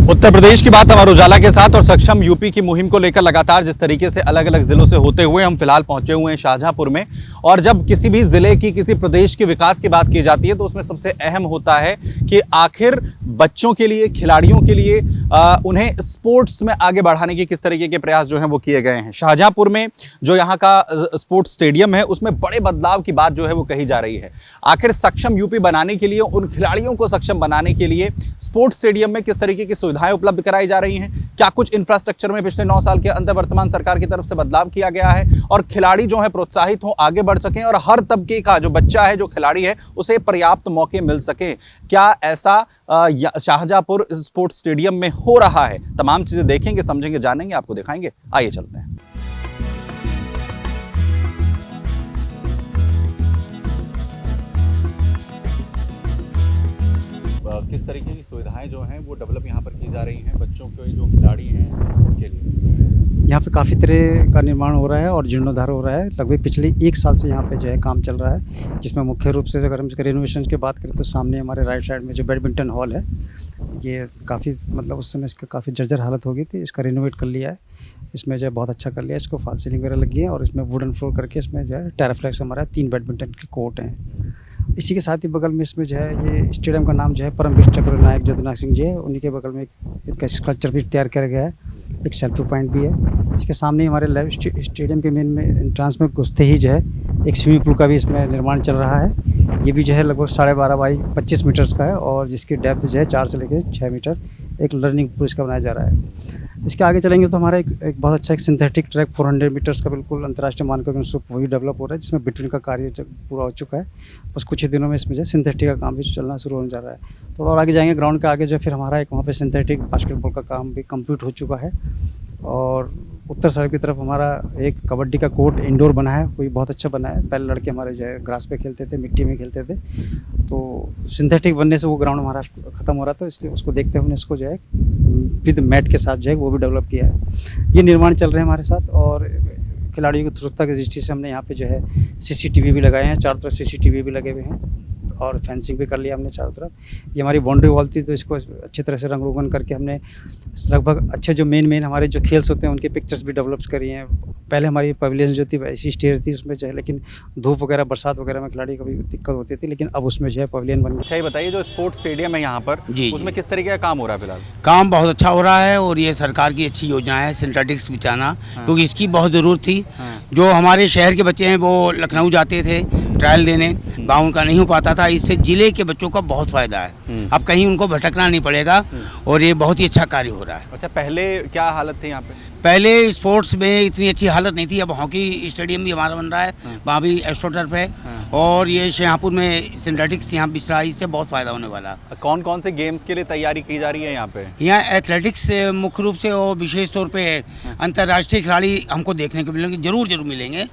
उत्तर प्रदेश की बात अमर उजाला के साथ और सक्षम यूपी की मुहिम को लेकर लगातार जिस तरीके से अलग अलग जिलों से होते हुए हम फिलहाल पहुंचे हुए हैं शाहजहांपुर में। और जब किसी भी जिले की किसी प्रदेश के विकास की बात की जाती है तो उसमें सबसे अहम होता है कि आखिर बच्चों के लिए, खिलाड़ियों के लिए उन्हें स्पोर्ट्स में आगे बढ़ाने के किस तरीके के प्रयास जो हैं वो किए गए हैं। शाहजहांपुर में जो यहाँ का स्पोर्ट्स स्टेडियम है उसमें बड़े बदलाव की बात जो है वो कही जा रही है। आखिर सक्षम यूपी बनाने के लिए, उन खिलाड़ियों को सक्षम बनाने के लिए स्पोर्ट्स स्टेडियम में किस तरीके की सुविधाएं उपलब्ध कराई जा रही हैं, क्या कुछ इंफ्रास्ट्रक्चर में पिछले 9 साल के अंदर वर्तमान सरकार की तरफ से बदलाव किया गया है और खिलाड़ी जो है प्रोत्साहित हों, आगे बढ़ सकें और हर तबके का जो बच्चा है, जो खिलाड़ी है, उसे पर्याप्त मौके मिल सके। क्या ऐसा शाहजहांपुर स्पोर्ट्स स्टेडियम में हो रहा है? तमाम चीजें देखेंगे, समझेंगे, जानेंगे, आपको दिखाएंगे। आइए चलते हैं। किस तरीके की सुविधाएं जो हैं वो डेवलप यहाँ पर की जा रही हैं बच्चों के जो खिलाड़ी हैं उनके लिए? यहाँ पे काफ़ी तरह का निर्माण हो रहा है और जीर्णोद्धार हो रहा है। लगभग पिछले 1 साल से यहाँ पे जो है काम चल रहा है, जिसमें मुख्य रूप से अगर हम इसके रेनोवेशन की बात करें तो सामने हमारे राइट साइड में जो बैडमिंटन हॉल है, ये काफ़ी मतलब उस समय इसका काफ़ी जर्जर हालत हो गई थी। इसका रिनोवेट कर लिया है, इसमें जो है बहुत अच्छा कर लिया है। इसको फॉल सीलिंग वगैरह लगी है और इसमें वुडन फ्लोर करके इसमें जो है टेराफ्लेक्स हमारा 3 बैडमिंटन के कोर्ट हैं। इसी के साथ ही बगल में इसमें जो है ये स्टेडियम का नाम जो है परमवीर चक्र नायक जदुनाथ सिंह जी है, उन्हीं के बगल में इनका स्कल्पचर भी तैयार किया गया है, एक सेल्फी पॉइंट भी है। इसके सामने हमारे लाइव स्टेडियम के मेन में एंट्रांस में घुसते ही जो है एक स्विमिंग पूल का भी इसमें निर्माण चल रहा है। ये भी जो है लगभग 12.5 बाई 25 मीटर्स का है और जिसकी डेप्थ जो है 4 से लेकर 6 मीटर एक लर्निंग पूल इसका बनाया जा रहा है। इसके आगे चलेंगे तो हमारा एक बहुत अच्छा एक सिंथेटिक ट्रैक 400 मीटर्स का बिल्कुल अंतर्राष्ट्रीय मानकों के अनुसार वो भी डेवलप हो रहा है, जिसमें बिटवीन का कार्य पूरा हो चुका है। बस कुछ ही दिनों में इसमें जो सिंथेटिक का काम भी चलना शुरू होने जा रहा है। थोड़ा और आगे जाएंगे ग्राउंड के आगे जो फिर हमारा एक वहाँ पे सिंथेटिक बास्केटबॉल का काम भी कंप्लीट हो चुका है। और उत्तर साइड की तरफ हमारा एक कबड्डी का कोर्ट इंडोर बना है, कोई बहुत अच्छा बना है। पहले लड़के हमारे जो है ग्रास पे खेलते थे, मिट्टी में खेलते थे, तो सिंथेटिक बनने से वो ग्राउंड हमारा ख़त्म हो रहा था, इसलिए उसको देखते हुए इसको जो है विद मैट के साथ जो है वो भी डेवलप किया है। ये निर्माण चल रहे हैं हमारे साथ। और खिलाड़ियों की सुरक्षा की दृष्टि से हमने यहाँ पे जो है CCTV भी लगाए हैं, चारों तरफ CCTV भी लगे हुए हैं और फेंसिंग भी कर लिया हमने चारों तरफ। ये हमारी बाउंड्री वॉल थी तो इसको अच्छी तरह से रंग रोगन करके हमने लगभग अच्छे जो मेन हमारे जो खेल्स होते हैं उनके पिक्चर्स भी डेवलप करी हैं। पहले हमारी पवेलियन जो थी वैसी स्टेज थी उसमें जो है, लेकिन धूप वगैरह बरसात वगैरह में खिलाड़ी को भी दिक्कत होती थी, लेकिन अब उसमें जो है पवेलियन बन गई। अच्छा, ये बताइए जो स्पोर्ट्स स्टेडियम है यहाँ पर जी उसमें किस तरीके का काम हो रहा है? फिलहाल काम बहुत अच्छा हो रहा है और ये सरकार की अच्छी योजना है सिंथेटिक्स बिछाना, क्योंकि इसकी बहुत ज़रूरत थी। जो हमारे शहर के बच्चे हैं वो लखनऊ जाते थे ट्रायल देने, गाँव का नहीं हो पाता था। इससे ज़िले के बच्चों का बहुत फ़ायदा है, अब कहीं उनको भटकना नहीं पड़ेगा और ये बहुत ही अच्छा कार्य हो रहा है। अच्छा, पहले क्या हालत थी यहाँ पे? पहले स्पोर्ट्स में इतनी अच्छी हालत नहीं थी। अब हॉकी स्टेडियम भी हमारा बन रहा है, वहाँ भी एस्ट्रोटर्फ है और ये शाहजहांपुर में सिंथेटिक्स यहाँ बिछ रहा है, इससे बहुत फ़ायदा होने वाला है। कौन कौन से गेम्स के लिए तैयारी की जा रही है यहाँ पे? यहाँ एथलेटिक्स मुख्य रूप से और विशेष तौर पे अंतर्राष्ट्रीय खिलाड़ी हमको देखने को मिलेंगे, जरूर मिलेंगे।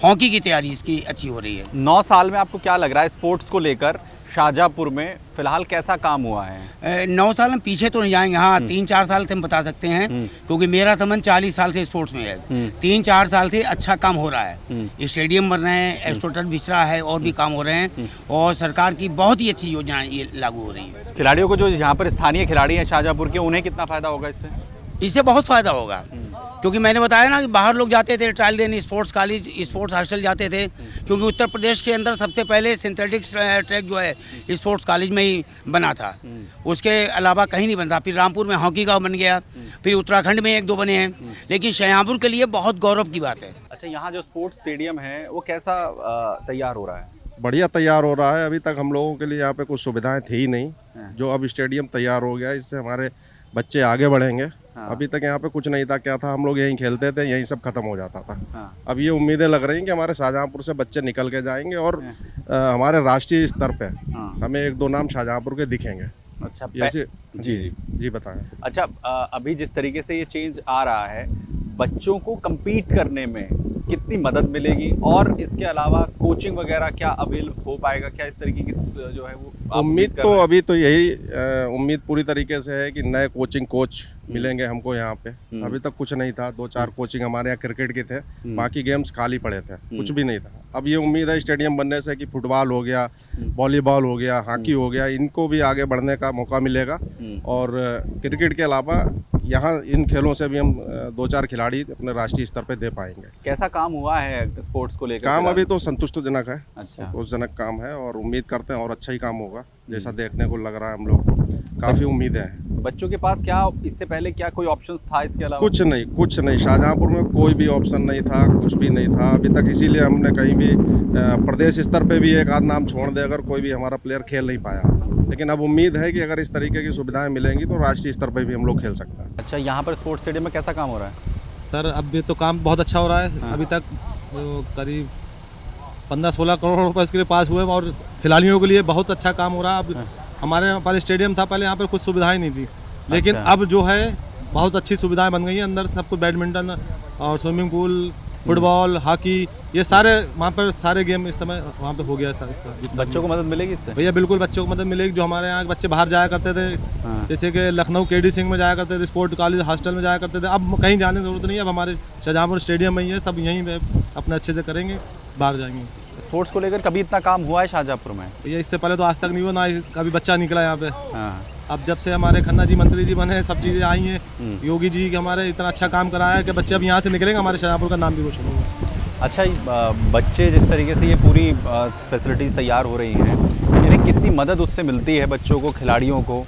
हॉकी की तैयारी इसकी अच्छी हो रही है। 9 साल में आपको क्या लग रहा है स्पोर्ट्स को लेकर शाहजहांपुर में फिलहाल कैसा काम हुआ है? 9 साल हम पीछे तो नहीं जाएंगे, हाँ 3-4 साल से हम बता सकते हैं, क्योंकि मेरा संबंध 40 साल से स्पोर्ट्स में है। 3-4 साल से अच्छा काम हो रहा है, स्टेडियम बन रहे हैं, एस्ट्रोटर्फ बिछ रहा है और भी काम हो रहे हैं और सरकार की बहुत ही अच्छी योजना ये लागू हो रही है। खिलाड़ियों को जो यहाँ पर स्थानीय खिलाड़ी हैं शाहजहांपुर के, उन्हें कितना फायदा होगा इससे? इससे बहुत फ़ायदा होगा, क्योंकि मैंने बताया ना कि बाहर लोग जाते थे ट्रायल देने, स्पोर्ट्स कॉलेज, स्पोर्ट्स हॉस्टल जाते थे, क्योंकि उत्तर प्रदेश के अंदर सबसे पहले सिंथेटिक्स ट्रैक जो है स्पोर्ट्स कॉलेज में ही बना था, उसके अलावा कहीं नहीं बना था। फिर रामपुर में हॉकी का बन गया, फिर उत्तराखंड में 1-2 बने हैं, लेकिन शाहजहांपुर के लिए बहुत गौरव की बात है। अच्छा, यहाँ जो स्पोर्ट्स स्टेडियम है वो कैसा तैयार हो रहा है? बढ़िया तैयार हो रहा है। अभी तक हम लोगों के लिए यहाँ पे कुछ सुविधाएं थी ही नहीं, जो अब स्टेडियम तैयार हो गया, इससे हमारे बच्चे आगे बढ़ेंगे। अभी तक यहाँ पे कुछ नहीं था, क्या था, हम लोग यहीं खेलते थे, यहीं सब खत्म हो जाता था। अब ये उम्मीदें लग रही हैं कि हमारे शाहजहांपुर से बच्चे निकल के जाएंगे और हमारे राष्ट्रीय स्तर पे हमें 1-2 नाम शाहजहांपुर के दिखेंगे। अच्छा, ऐसे जी बताएं। अच्छा, अभी जिस तरीके से ये चेंज आ रहा है, बच्चों को compete करने में कितनी मदद मिलेगी, और इसके अलावा कोचिंग वगैरह क्या अवेल हो पाएगा, क्या इस तरीके की जो है वो आप उम्मीद कर तो रहे हैं? अभी तो यही उम्मीद पूरी तरीके से है कि नए कोचिंग कोच मिलेंगे हमको यहाँ पे। अभी तक कुछ नहीं था, 2-4 कोचिंग हमारे यहाँ क्रिकेट के थे, बाकी गेम्स खाली पड़े थे, कुछ भी नहीं था। अब ये उम्मीद है स्टेडियम बनने से कि फुटबॉल हो गया, वॉलीबॉल हो गया, हॉकी हो गया, इनको भी आगे बढ़ने का मौका मिलेगा। और क्रिकेट के अलावा यहाँ इन खेलों से भी हम 2-4 खिलाड़ी अपने राष्ट्रीय स्तर पे दे पाएंगे। कैसा काम हुआ है स्पोर्ट्स को लेकर? काम अभी तो संतुष्टजनक है, अच्छा। संतोषजनक काम है, और उम्मीद करते हैं और अच्छा ही काम होगा, जैसा देखने को लग रहा है हम लोग को। काफ़ी उम्मीदें हैं। बच्चों के पास क्या इससे पहले क्या कोई ऑप्शंस था इसके अलावा? कुछ नहीं, शाहजहाँपुर में कोई भी ऑप्शन नहीं था, कुछ भी नहीं था अभी तक। इसीलिए हमने कहीं भी प्रदेश स्तर पे भी एक आध नाम छोड़ दे अगर कोई भी हमारा प्लेयर खेल नहीं पाया, लेकिन अब उम्मीद है कि अगर इस तरीके की सुविधाएं मिलेंगी तो राष्ट्रीय स्तर पे भी हम लोग खेल सकते हैं। अच्छा, यहाँ पर स्पोर्ट्स स्टेडियम में कैसा काम हो रहा है? सर अभी तो काम बहुत अच्छा हो रहा है। हाँ। अभी तक जो करीब 15-16 करोड़ रुपए इसके लिए पास हुए और खिलाड़ियों के लिए बहुत अच्छा काम हो रहा है। अब हमारे यहाँ पर स्टेडियम था, पहले यहाँ पर कुछ सुविधाएं नहीं थी, लेकिन अच्छा। अब जो है बहुत अच्छी सुविधाएं बन गई हैं। अंदर सब कुछ बैडमिंटन और स्विमिंग पूल, फुटबॉल, हॉकी, ये सारे वहाँ पर सारे गेम इस समय वहाँ पे हो गया है सर। इसका जितना बच्चों को मदद मिलेगी इससे? भैया बिल्कुल बच्चों को मदद मिलेगी। जो हमारे यहाँ के बच्चे बाहर जाया करते थे, हाँ। जैसे कि लखनऊ केडी सिंह में जाया करते थे, स्पोर्ट कॉलेज हॉस्टल में जाया करते थे, अब कहीं जाने की जरूरत नहीं है। अब हमारे शाहजहाँपुर स्टेडियम में ही है, सब यहीं पे अपने अच्छे से करेंगे, बाहर जाएंगे। स्पोर्ट्स को लेकर कभी इतना काम हुआ है शाहजहाँपुर में? भैया इससे पहले तो आज तक नहीं हुआ, ना कभी बच्चा निकला यहाँ पे। हाँ। अब जब से हमारे खन्ना जी मंत्री जी बने, सब चीज़ें आई हैं, योगी जी हमारे इतना अच्छा काम कराया है कि बच्चे अब यहाँ से निकलेंगे, हमारे शाहजहाँपुर का नाम भी रोशन होगा। अच्छा, बच्चे जिस तरीके से ये पूरी फैसिलिटीज़ तैयार हो रही हैं, यानी कितनी मदद उससे मिलती है बच्चों को, खिलाड़ियों को?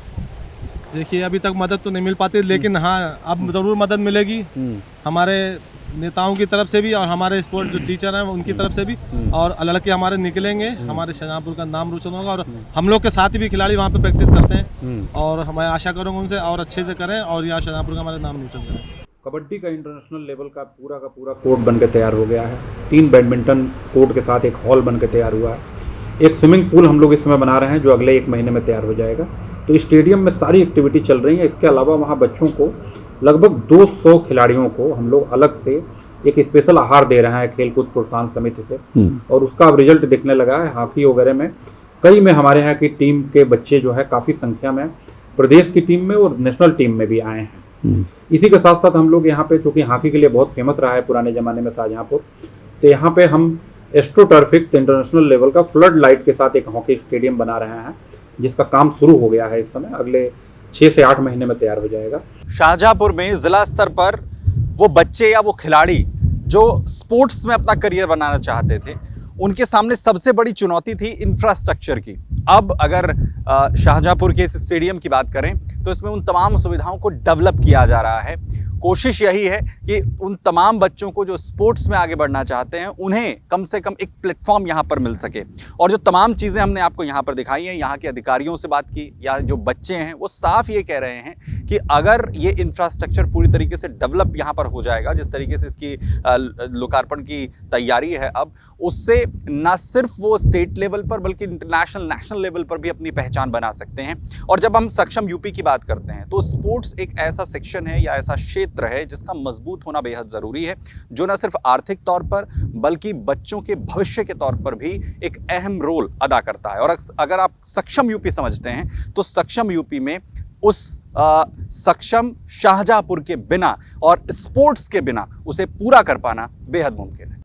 देखिए अभी तक मदद तो नहीं मिल पाती, लेकिन हाँ अब ज़रूर मदद मिलेगी हमारे नेताओं की तरफ से भी और हमारे स्पोर्ट जो टीचर हैं उनकी तरफ से भी, और लड़के हमारे निकलेंगे, हमारे शाहजहाँपुर का नाम रोशन होगा। और हम लोग के साथ भी खिलाड़ी वहाँ पे प्रैक्टिस करते हैं, और मैं आशा करूँगा उनसे और अच्छे से करें और यहाँ शाहजहाँपुर का हमारे नाम रोशन करें। कबड्डी का इंटरनेशनल लेवल का पूरा कोर्ट बन के तैयार हो गया है। 3 बैडमिंटन कोर्ट के साथ एक हॉल बन के तैयार हुआ है। एक स्विमिंग पूल हम लोग इस समय बना रहे हैं जो अगले 1 महीने में तैयार हो जाएगा। तो स्टेडियम में सारी एक्टिविटी चल रही है। इसके अलावा वहाँ बच्चों को लगभग 200 खिलाड़ियों को हम लोग अलग से एक स्पेशल आहार दे रहे हैं खेलकूद प्रोत्साहन समिति से, और उसका अब रिजल्ट दिखने लगा है। हॉकी वगैरह में कई में हमारे यहाँ की टीम के बच्चे जो है काफ़ी संख्या में प्रदेश की टीम में और नेशनल टीम में भी आए हैं। इसी के साथ साथ हम लोग यहाँ पे, चूँकि हॉकी के लिए बहुत फेमस रहा है पुराने ज़माने में शाहजहाँपुर, तो यहाँ पे हम एस्ट्रोटर्फिक इंटरनेशनल लेवल का फ्लड लाइट के साथ एक हॉकी स्टेडियम बना रहे हैं, जिसका काम शुरू हो गया है इस समय, अगले 6 से 8 महीने में तैयार हो जाएगा। शाहजहाँपुर में जिला स्तर पर वो बच्चे या वो खिलाड़ी जो स्पोर्ट्स में अपना करियर बनाना चाहते थे, उनके सामने सबसे बड़ी चुनौती थी इंफ्रास्ट्रक्चर की। अब अगर शाहजहाँपुर के इस स्टेडियम की बात करें तो इसमें उन तमाम सुविधाओं को डेवलप किया जा रहा है। कोशिश यही है कि उन तमाम बच्चों को जो स्पोर्ट्स में आगे बढ़ना चाहते हैं उन्हें कम से कम एक प्लेटफॉर्म यहाँ पर मिल सके। और जो तमाम चीज़ें हमने आपको यहाँ पर दिखाई हैं, यहाँ के अधिकारियों से बात की या जो बच्चे हैं वो साफ ये कह रहे हैं कि अगर ये इंफ्रास्ट्रक्चर पूरी तरीके से डेवलप यहाँ पर हो जाएगा, जिस तरीके से इसकी लोकार्पण की तैयारी है अब, उससे न सिर्फ वो स्टेट लेवल पर बल्कि इंटरनेशनल नेशनल लेवल पर भी अपनी पहचान बना सकते हैं। और जब हम सक्षम यूपी की बात करते हैं तो स्पोर्ट्स एक ऐसा सेक्शन है या ऐसा क्षेत्र है जिसका मजबूत होना बेहद ज़रूरी है, जो न सिर्फ आर्थिक तौर पर बल्कि बच्चों के भविष्य के तौर पर भी एक अहम रोल अदा करता है। और अगर आप सक्षम यूपी समझते हैं तो सक्षम यूपी में उस सक्षम शाहजहाँपुर के बिना और स्पोर्ट्स के बिना उसे पूरा कर पाना बेहद मुमकिन है।